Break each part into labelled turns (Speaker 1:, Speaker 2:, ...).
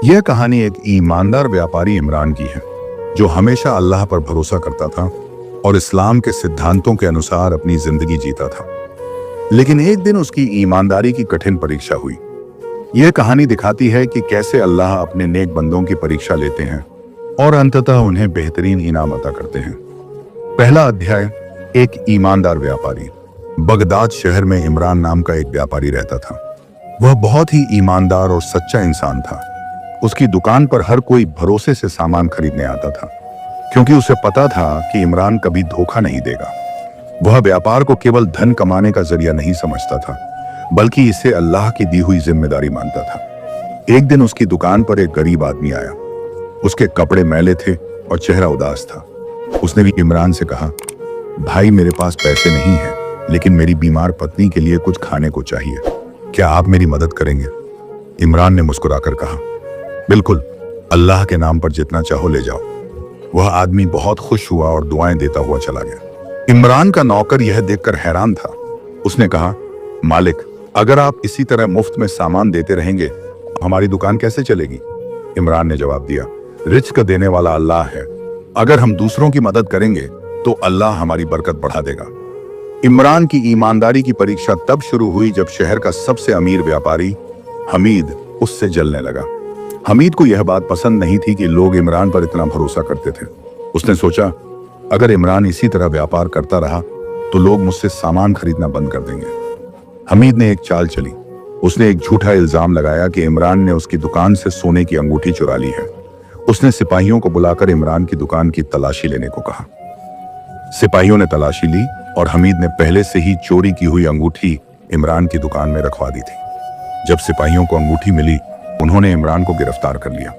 Speaker 1: यह कहानी एक ईमानदार व्यापारी इमरान की है जो हमेशा अल्लाह पर भरोसा करता था और इस्लाम के सिद्धांतों के अनुसार अपनी जिंदगी जीता था। लेकिन एक दिन उसकी ईमानदारी की कठिन परीक्षा हुई। यह कहानी दिखाती है कि कैसे अल्लाह अपने नेक बंदों की परीक्षा लेते हैं और अंततः उन्हें बेहतरीन इनाम अता करते हैं। पहला अध्याय, एक ईमानदार व्यापारी। बगदाद शहर में इमरान नाम का एक व्यापारी रहता था। वह बहुत ही ईमानदार और सच्चा इंसान था। उसकी दुकान पर हर कोई भरोसे से सामान खरीदने आता था, क्योंकि उसे पता था कि इमरान कभी धोखा नहीं देगा। वह व्यापार को केवल धन कमाने का जरिया नहीं समझता था, बल्कि इसे अल्लाह की दी हुई जिम्मेदारी मानता था। एक दिन उसकी दुकान पर एक गरीब आदमी आया। उसके कपड़े मैले थे और चेहरा उदास था। उसने भी इमरान से कहा, भाई मेरे पास पैसे नहीं हैं, लेकिन मेरी बीमार पत्नी के लिए कुछ खाने को चाहिए, क्या आप मेरी मदद करेंगे? इमरान ने मुस्कुराकर कहा, बिल्कुल, अल्लाह के नाम पर जितना चाहो ले जाओ। वह आदमी बहुत खुश हुआ और दुआएं देता हुआ चला गया। इमरान का नौकर यह देखकर हैरान था। उसने कहा, मालिक, अगर आप इसी तरह मुफ्त में सामान देते रहेंगे हमारी दुकान कैसे चलेगी? इमरान ने जवाब दिया, रिज्क देने वाला अल्लाह है। अगर हम दूसरों की मदद करेंगे तो अल्लाह हमारी बरकत बढ़ा देगा। इमरान की ईमानदारी की परीक्षा तब शुरू हुई जब शहर का सबसे अमीर व्यापारी हमीद उससे जलने लगा। हमीद को यह बात पसंद नहीं थी कि लोग इमरान पर इतना भरोसा करते थे। उसने सोचा, अगर इमरान इसी तरह व्यापार करता रहा तो लोग मुझसे सामान खरीदना बंद कर देंगे। हमीद ने एक चाल चली। उसने एक झूठा इल्जाम लगाया कि इमरान ने उसकी दुकान से सोने की अंगूठी चुरा ली है। उसने सिपाहियों को बुलाकर इमरान की दुकान की तलाशी लेने को कहा। सिपाहियों ने तलाशी ली और हमीद ने पहले से ही चोरी की हुई अंगूठी इमरान की दुकान में रखवा दी थी। जब सिपाहियों को अंगूठी मिली, उन्होंने इमरान को गिरफ्तार कर लिया।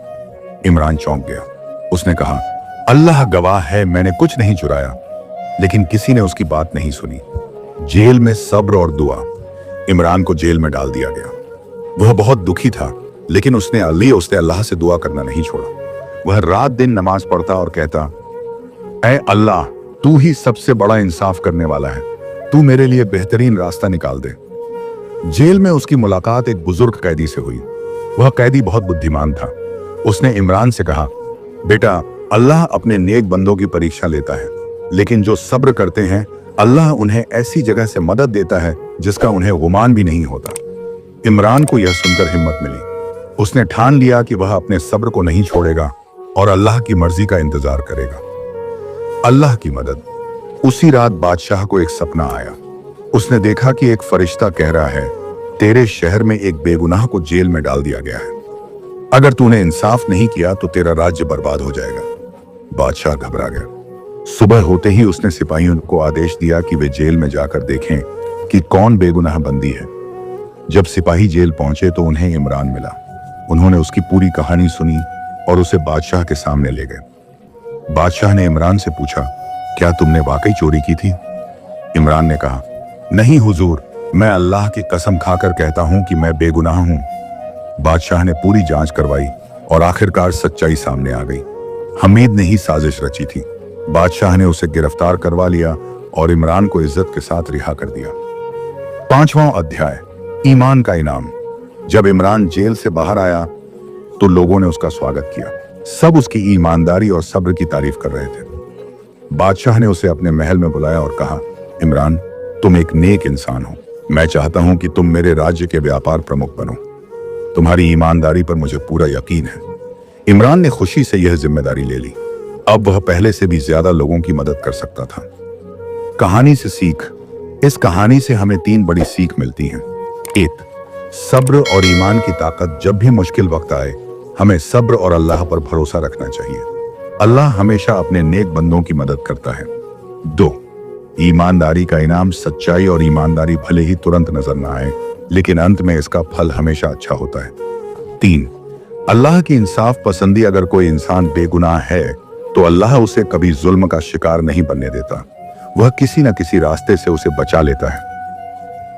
Speaker 1: इमरान चौंक गया। उसने कहा, अल्लाह गवाह है, मैंने कुछ नहीं चुराया। लेकिन किसी ने उसकी बात नहीं सुनी। जेल में सब्र और दुआ। इमरान को जेल में डाल दिया गया। वह बहुत दुखी था, लेकिन उसने अल्लाह से दुआ करना नहीं छोड़ा। वह रात दिन नमाज पढ़ता और कहता, ऐ अल्लाह, तू ही सबसे बड़ा इंसाफ करने वाला है, तू मेरे लिए बेहतरीन रास्ता निकाल दे। जेल में उसकी मुलाकात एक बुजुर्ग कैदी से हुई। वह कैदी बहुत बुद्धिमान था। उसने इमरान से कहा, बेटा, अल्लाह अपने नेक बंदों की परीक्षा लेता है, लेकिन जो सब्र करते हैं अल्लाह उन्हें ऐसी जगह से मदद देता है जिसका उन्हें गुमान भी नहीं होता। इमरान को यह सुनकर हिम्मत मिली। उसने ठान लिया कि वह अपने सब्र को नहीं छोड़ेगा और अल्लाह की मर्जी का इंतजार करेगा। अल्लाह की मदद। उसी रात बादशाह को एक सपना आया। उसने देखा कि एक फरिश्ता कह रहा है, तेरे शहर में एक बेगुनाह को जेल में डाल दिया गया है। अगर तूने इंसाफ नहीं किया तो तेरा राज्य बर्बाद हो जाएगा। बादशाह घबरा गया। सुबह होते ही उसने सिपाहियों को आदेश दिया कि वे जेल में जाकर देखें कि कौन बेगुनाह बंदी है। जब सिपाही जेल पहुंचे तो उन्हें इमरान मिला। उन्होंने उसकी पूरी कहानी सुनी और उसे बादशाह के सामने ले गए। बादशाह ने इमरान से पूछा, क्या तुमने वाकई चोरी की थी? इमरान ने कहा, नहीं हुजूर, मैं अल्लाह की कसम खाकर कहता हूं कि मैं बेगुनाह हूं। बादशाह ने पूरी जांच करवाई और आखिरकार सच्चाई सामने आ गई। हमीद ने ही साजिश रची थी। बादशाह ने उसे गिरफ्तार करवा लिया और इमरान को इज्जत के साथ रिहा कर दिया। पांचवां अध्याय, ईमान का इनाम। जब इमरान जेल से बाहर आया तो लोगों ने उसका स्वागत किया। सब उसकी ईमानदारी और सब्र की तारीफ कर रहे थे। बादशाह ने उसे अपने महल में बुलाया और कहा, इमरान, तुम एक नेक इंसान हो। मैं चाहता हूं कि तुम मेरे राज्य के व्यापार प्रमुख बनो। तुम्हारी ईमानदारी पर मुझे पूरा यकीन है। इमरान ने खुशी से यह जिम्मेदारी ले ली। अब वह पहले से भी ज्यादा लोगों की मदद कर सकता था। कहानी से सीख। इस कहानी से हमें 3 बड़ी सीख मिलती हैं। 1, सब्र और ईमान की ताकत। जब भी मुश्किल वक्त आए हमें सब्र और अल्लाह पर भरोसा रखना चाहिए। अल्लाह हमेशा अपने नेक बंदों की मदद करता है। 2, ईमानदारी का इनाम। सच्चाई और ईमानदारी भले ही तुरंत नजर न आए, लेकिन अंत में इसका फल हमेशा अच्छा होता है। 3, अल्लाह की इंसाफ पसंदी। अगर कोई इंसान बेगुनाह है तो अल्लाह उसे कभी जुल्म का शिकार नहीं बनने देता। वह किसी न किसी रास्ते से उसे बचा लेता है।